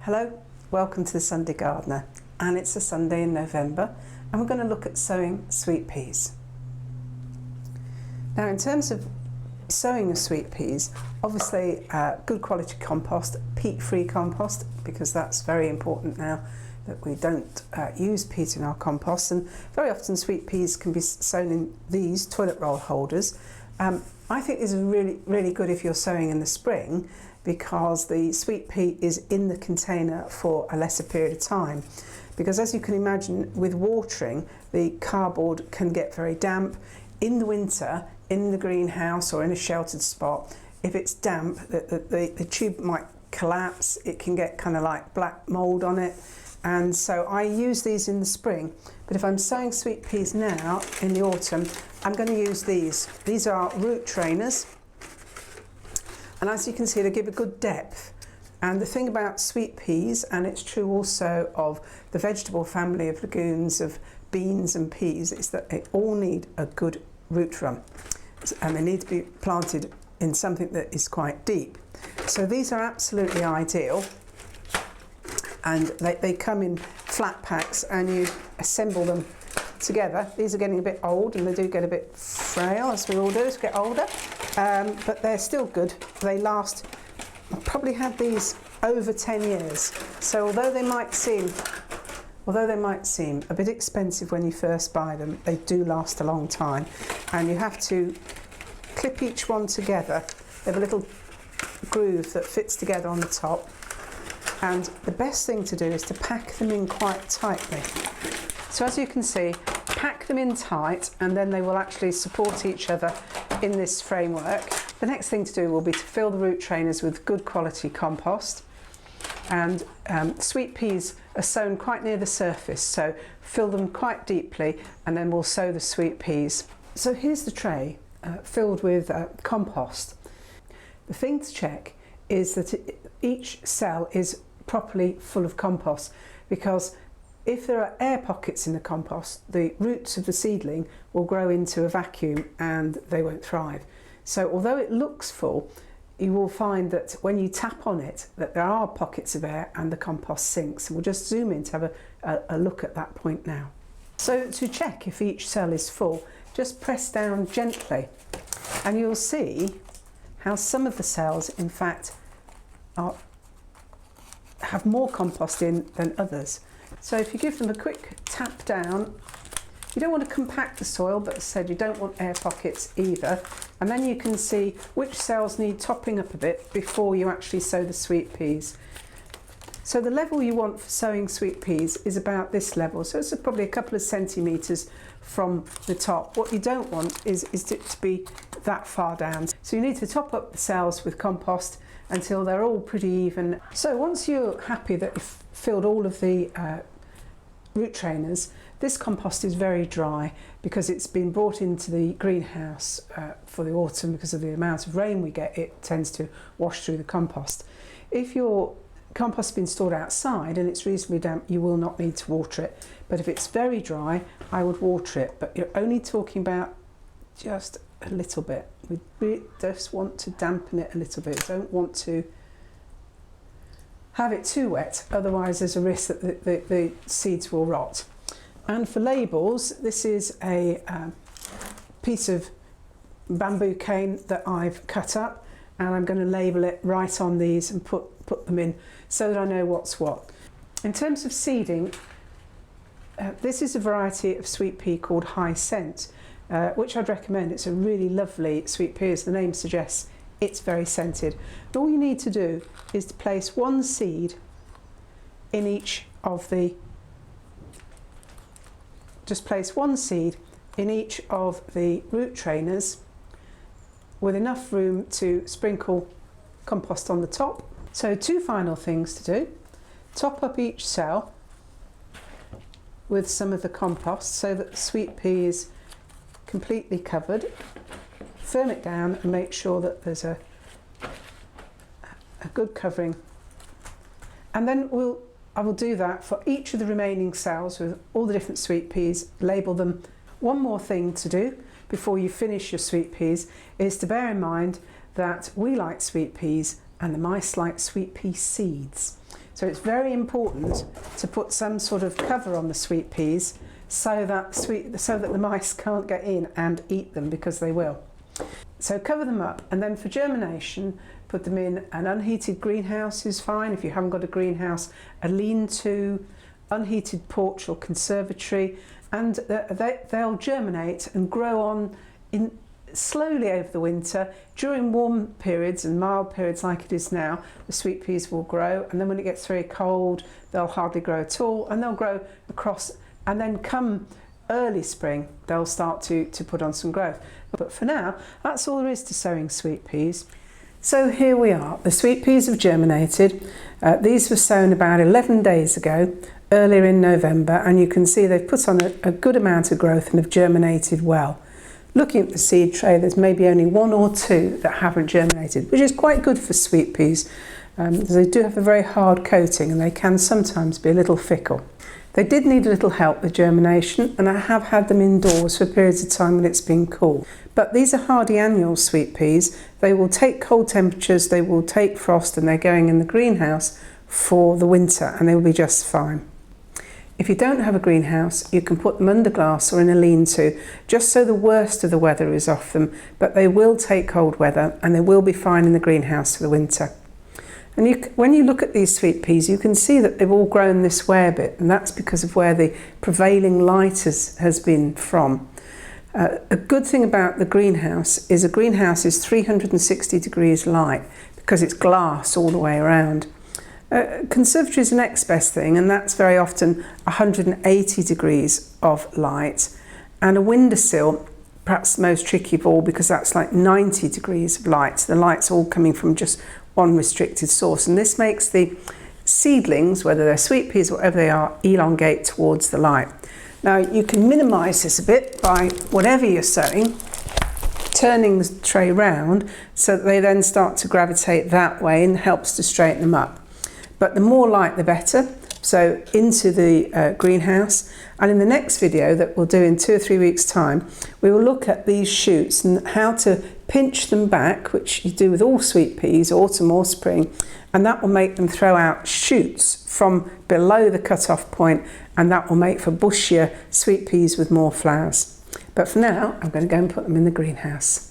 Hello, welcome to the Sunday Gardener, and it's a Sunday in November and we're going to look at sowing sweet peas. Now in terms of sowing of sweet peas, obviously good quality compost, peat-free compost, because that's very important now that we don't use peat in our compost, and very often sweet peas can be sown in these toilet roll holders. I think this is really good if you're sowing in the spring, because the sweet pea is in the container for a lesser period of time. Because as you can imagine, with watering, the cardboard can get very damp. In the winter, in the greenhouse or in a sheltered spot, if it's damp, the tube might collapse. It can get kind of like black mould on it. And so I use these in the spring. But if I'm sowing sweet peas now in the autumn, I'm going to use these. These are root trainers. And as you can see, they give a good depth. And the thing about sweet peas, and it's true also of the vegetable family of legumes, of beans and peas, is that they all need a good root run. And they need to be planted in something that is quite deep. So these are absolutely ideal. And they come in flat packs and you assemble them together. These are getting a bit old and they do get a bit frail, as we all do as we get older. But they're still good. They last, I've probably had these over 10 years. So although they might seem a bit expensive when you first buy them, they do last a long time. And you have to clip each one together. They have a little groove that fits together on the top. And the best thing to do is to pack them in quite tightly. So as you can see, pack them in tight and then they will actually support each other in this framework. The next thing to do will be to fill the root trainers with good quality compost. And sweet peas are sown quite near the surface, so fill them quite deeply and then we'll sow the sweet peas. So here's the tray filled with compost. The thing to check is that each cell is properly full of compost, because if there are air pockets in the compost, the roots of the seedling will grow into a vacuum and they won't thrive. So although it looks full, you will find that when you tap on it, that there are pockets of air and the compost sinks. And we'll just zoom in to have a look at that point now. So to check if each cell is full, just press down gently and you'll see how some of the cells, in fact, have more compost in than others. So if you give them a quick tap down, you don't want to compact the soil, but as I said, you don't want air pockets either. And then you can see which cells need topping up a bit before you actually sow the sweet peas. So the level you want for sowing sweet peas is about this level. So it's probably a couple of centimetres from the top. What you don't want is it to be that far down. So you need to top up the cells with compost until they're all pretty even. So once you're happy that you've filled all of the root trainers, this compost is very dry because it's been brought into the greenhouse for the autumn. Because of the amount of rain we get, it tends to wash through the compost. If your compost has been stored outside and it's reasonably damp, you will not need to water it. But if it's very dry, I would water it. But you're only talking about just a little bit. We really just want to dampen it a little bit. Don't want to have it too wet, otherwise there's a risk that the seeds will rot. And for labels, this is a piece of bamboo cane that I've cut up, and I'm going to label it right on these and put them in so that I know what's what. In terms of seeding, this is a variety of sweet pea called High Scent, which I'd recommend. It's a really lovely sweet pea, as the name suggests. It's very scented. And all you need to do is to place one seed in each of the, root trainers with enough room to sprinkle compost on the top. So two final things to do. Top up each cell with some of the compost so that the sweet pea is completely covered. Firm it down and make sure that there's a good covering. And then I will do that for each of the remaining cells with all the different sweet peas, label them. One more thing to do before you finish your sweet peas is to bear in mind that we like sweet peas and the mice like sweet pea seeds. So it's very important to put some sort of cover on the sweet peas so that the mice can't get in and eat them, because they will. So cover them up, and then for germination, put them in an unheated greenhouse is fine. If you haven't got a greenhouse, a lean-to, unheated porch or conservatory, and they'll germinate and grow on slowly over the winter. During warm periods and mild periods like it is now, the sweet peas will grow, and then when it gets very cold, they'll hardly grow at all, and they'll grow across, and then come early spring, they'll start to put on some growth. But for now, that's all there is to sowing sweet peas. So here we are. The sweet peas have germinated. These were sown about 11 days ago, earlier in November, and you can see they've put on a good amount of growth and have germinated well. Looking at the seed tray, there's maybe only 1 or 2 that haven't germinated, which is quite good for sweet peas. They do have a very hard coating, and they can sometimes be a little fickle. They did need a little help with germination, and I have had them indoors for periods of time when it's been cool. But these are hardy annual sweet peas. They will take cold temperatures, they will take frost, and they're going in the greenhouse for the winter, and they will be just fine. If you don't have a greenhouse, you can put them under glass or in a lean-to, just so the worst of the weather is off them, but they will take cold weather, and they will be fine in the greenhouse for the winter. And when you look at these sweet peas, you can see that they've all grown this way a bit, and that's because of where the prevailing light has been from. A good thing about the greenhouse is a greenhouse is 360 degrees light, because it's glass all the way around. Conservatory is the next best thing, and that's very often 180 degrees of light. And a windowsill, perhaps the most tricky of all, because that's like 90 degrees of light. The light's all coming from just one restricted source, and this makes the seedlings, whether they're sweet peas or whatever they are, elongate towards the light. Now you can minimise this a bit by whatever you're sowing, turning the tray round so that they then start to gravitate that way, and helps to straighten them up. But the more light the better, so into the greenhouse. And in the next video that we'll do in 2 or 3 weeks' time, we will look at these shoots and how to pinch them back, which you do with all sweet peas, autumn or spring, and that will make them throw out shoots from below the cut-off point, and that will make for bushier sweet peas with more flowers. But for now, I'm going to go and put them in the greenhouse.